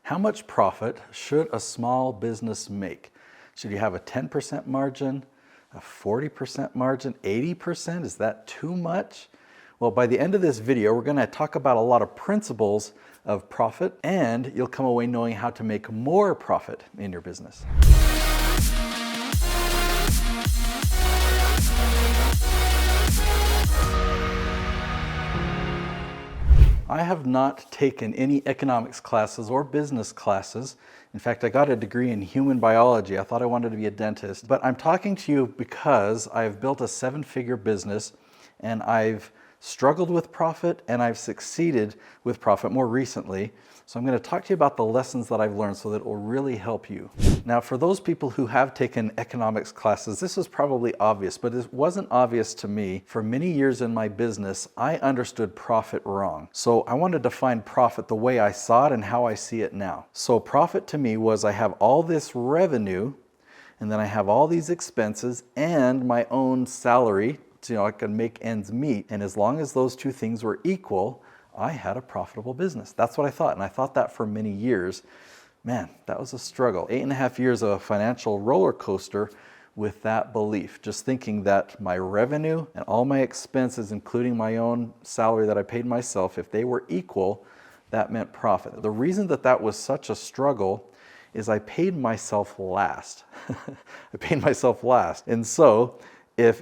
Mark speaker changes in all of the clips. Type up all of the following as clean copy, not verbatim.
Speaker 1: How much profit should a small business make? Should you have a 10% margin, a 40% margin, 80%? Is that too much? Well, by the end of this video, we're going to talk about a lot of principles of profit, and you'll come away knowing how to make more profit in your business. I have not taken any economics classes or business classes. In fact, I got a degree in human biology. I thought I wanted to be a dentist. But I'm talking to you because I've built a 7-figure business and I've struggled with profit and I've succeeded with profit more recently. So I'm going to talk to you about the lessons that I've learned so that it will really help you. Now, for those people who have taken economics classes, this is probably obvious, but it wasn't obvious to me. For many years in my business, I understood profit wrong. So I wanted to find profit the way I saw it and how I see it now. So profit to me was I have all this revenue and then I have all these expenses and my own salary. So, I can make ends meet. And as long as those two things were equal, I had a profitable business. That's what I thought. And I thought that for many years. Man, that was a struggle. 8.5 years of a financial roller coaster with that belief. Just thinking that my revenue and all my expenses, including my own salary that I paid myself, if they were equal, that meant profit. The reason that that was such a struggle is I paid myself last. I paid myself last. And so,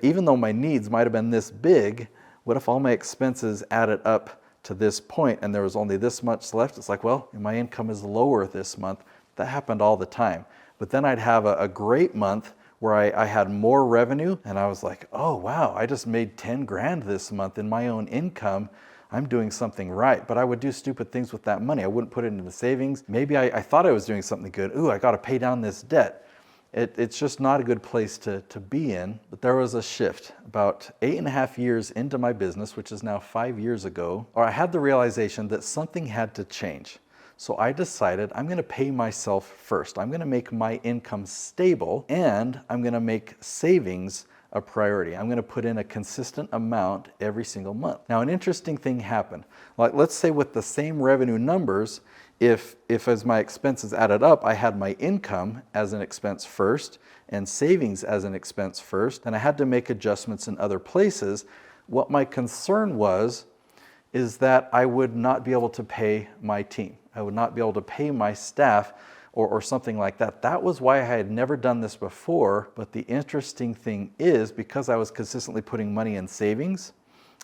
Speaker 1: even though my needs might have been this big, what if all my expenses added up to this point and there was only this much left? It's like, well, my income is lower this month. That happened all the time. But then I'd have a great month where I had more revenue and I was like, oh wow, I just made 10 grand this month in my own income. I'm doing something right. But I would do stupid things with that money. I wouldn't put it into the savings. Maybe I thought I was doing something good. Ooh, I got to pay down this debt. It's just not a good place to be in. But there was a shift. About 8.5 years into my business, which is now 5 years ago, I had the realization that something had to change. So I decided I'm going to pay myself first. I'm going to make my income stable and I'm going to make savings a priority. I'm going to put in a consistent amount every single month. Now, an interesting thing happened. Like, let's say with the same revenue numbers, if as my expenses added up, I had my income as an expense first and savings as an expense first, and I had to make adjustments in other places. What my concern was is that I would not be able to pay my team. I would not be able to pay my staff or something like that. That was why I had never done this before. But the interesting thing is, because I was consistently putting money in savings,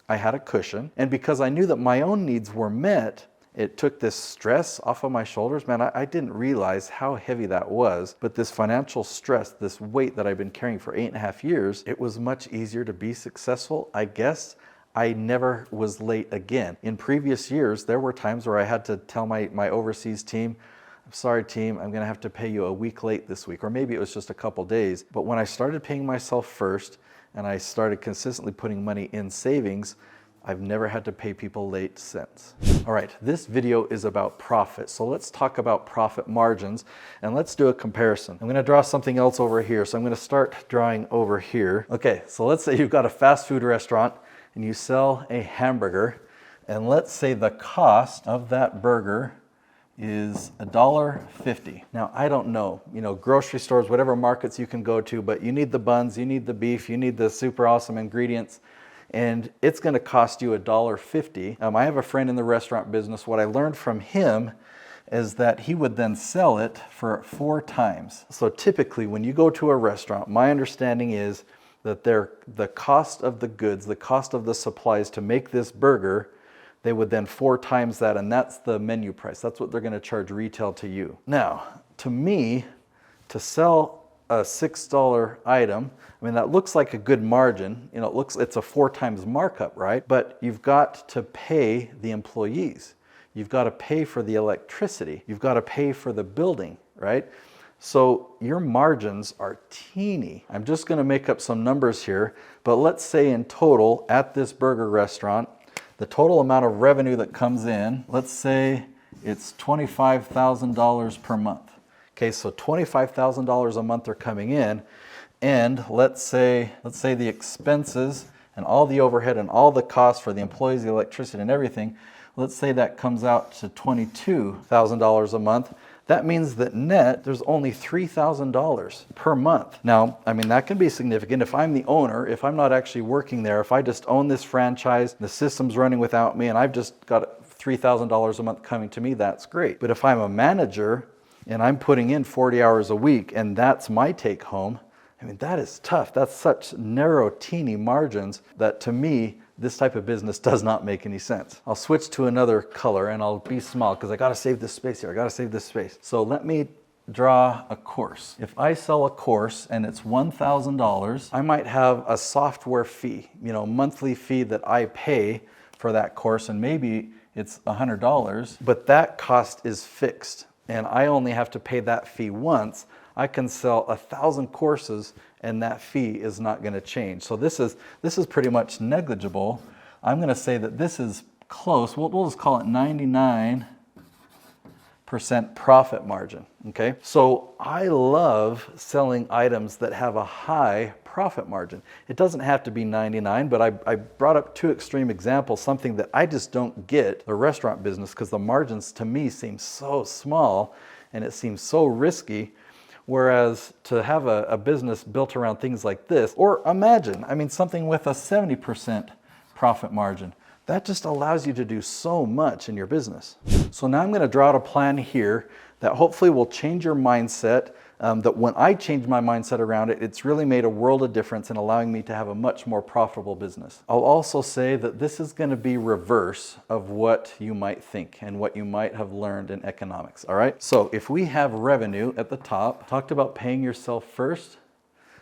Speaker 1: I had a cushion. And because I knew that my own needs were met, it took this stress off of my shoulders. Man, I didn't realize how heavy that was. But this financial stress, this weight that I've been carrying for 8.5 years, it was much easier to be successful. I guess I never was late again. In previous years, there were times where I had to tell my overseas team, I'm sorry team, I'm gonna have to pay you a week late this week, or maybe it was just a couple days. But when I started paying myself first and I started consistently putting money in savings, I've never had to pay people late since. All right, this video is about profit. So let's talk about profit margins and let's do a comparison. I'm gonna draw something else over here. So I'm gonna start drawing over here. Okay, so let's say you've got a fast food restaurant and you sell a hamburger, and let's say the cost of that burger is $1.50. Now, I don't know, grocery stores, whatever markets you can go to, but you need the buns, you need the beef, you need the super awesome ingredients, and it's going to cost you $1.50. I have a friend in the restaurant business. What I learned from him is that he would then sell it for 4 times. So typically when you go to a restaurant, my understanding is that the cost of the goods, the cost of the supplies to make this burger, they would then 4 times that, and that's the menu price. That's what they're going to charge retail to you. Now, to me, to sell a $6 item, I mean, that looks like a good margin. It's a 4 times markup, right? But you've got to pay the employees. You've got to pay for the electricity. You've got to pay for the building, right? So your margins are teeny. I'm just going to make up some numbers here, but let's say in total at this burger restaurant, the total amount of revenue that comes in, let's say it's $25,000 per month. Okay, so $25,000 a month are coming in, and let's say the expenses and all the overhead and all the costs for the employees, the electricity and everything, let's say that comes out to $22,000 a month. that means that net, there's only $3,000 per month. Now, I mean, that can be significant. If I'm the owner, if I'm not actually working there, if I just own this franchise, the system's running without me, and I've just got $3,000 a month coming to me, that's great. But if I'm a manager and I'm putting in 40 hours a week and that's my take home, I mean, that is tough. That's such narrow, teeny margins that to me, this type of business does not make any sense. I'll switch to another color and I'll be small because I got to save this space here. I got to save this space. So let me draw a course. If I sell a course and it's $1,000, I might have a software fee, monthly fee that I pay for that course, and maybe it's $100, but that cost is fixed and I only have to pay that fee once. I can sell 1,000 courses and that fee is not going to change. So this is pretty much negligible. I'm going to say that this is close. We'll just call it 99% profit margin. Okay. So I love selling items that have a high profit margin. It doesn't have to be 99, but I brought up two extreme examples, something that I just don't get the restaurant business because the margins to me seem so small and it seems so risky. Whereas to have a business built around things like this, or imagine, something with a 70% profit margin, that just allows you to do so much in your business. So now I'm going to draw out a plan here that hopefully will change your mindset, that when I change my mindset around it, it's really made a world of difference in allowing me to have a much more profitable business. I'll also say that this is going to be reverse of what you might think and what you might have learned in economics, all right? So if we have revenue at the top, talked about paying yourself first.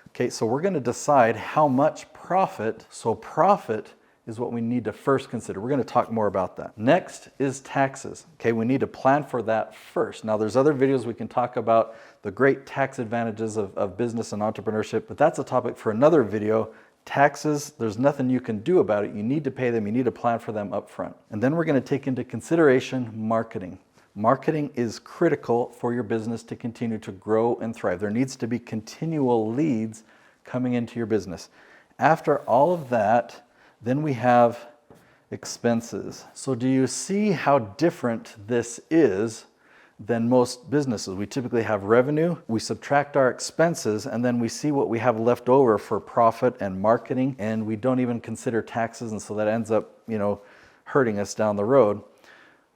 Speaker 1: Okay, so we're going to decide how much profit. So profit is what we need to first consider. We're going to talk more about that. Next is taxes. Okay, we need to plan for that first. Now there's other videos we can talk about the great tax advantages of business and entrepreneurship, but that's a topic for another video. Taxes, there's nothing you can do about it. You need to pay them, you need to plan for them up front. And then we're going to take into consideration marketing. Marketing is critical for your business to continue to grow and thrive. There needs to be continual leads coming into your business. After all of that, then we have expenses. So do you see how different this is than most businesses? We typically have revenue, we subtract our expenses, and then we see what we have left over for profit and marketing, and we don't even consider taxes, and so that ends up, hurting us down the road.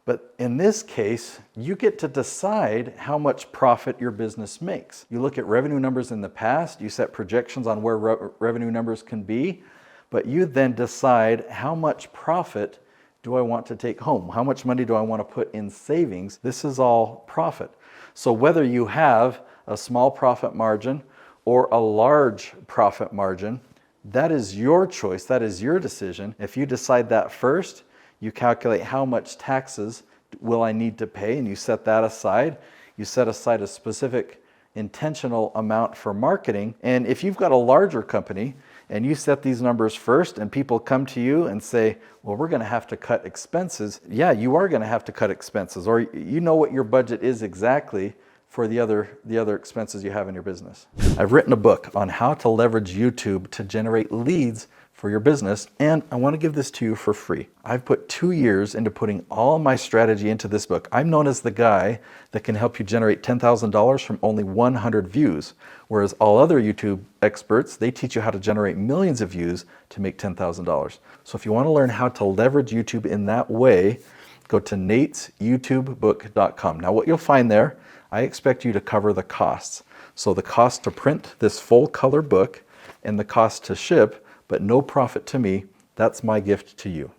Speaker 1: But in this case, you get to decide how much profit your business makes. You look at revenue numbers in the past, you set projections on where revenue numbers can be, but you then decide how much profit do I want to take home? How much money do I want to put in savings? This is all profit. So whether you have a small profit margin or a large profit margin, that is your choice, that is your decision. If you decide that first, you calculate how much taxes will I need to pay, and you set that aside. You set aside a specific intentional amount for marketing. And if you've got a larger company and you set these numbers first and people come to you and say, well, we're going to have to cut expenses. Yeah, you are going to have to cut expenses, or you know what your budget is exactly for the other expenses you have in your business. I've written a book on how to leverage YouTube to generate leads for your business, and I want to give this to you for free. I've put 2 years into putting all my strategy into this book. I'm known as the guy that can help you generate $10,000 from only 100 views, whereas all other YouTube experts, they teach you how to generate millions of views to make $10,000. So if you want to learn how to leverage YouTube in that way, go to natesyoutubebook.com. Now what you'll find there, I expect you to cover the costs. So the cost to print this full color book and the cost to ship, but no profit to me. That's my gift to you.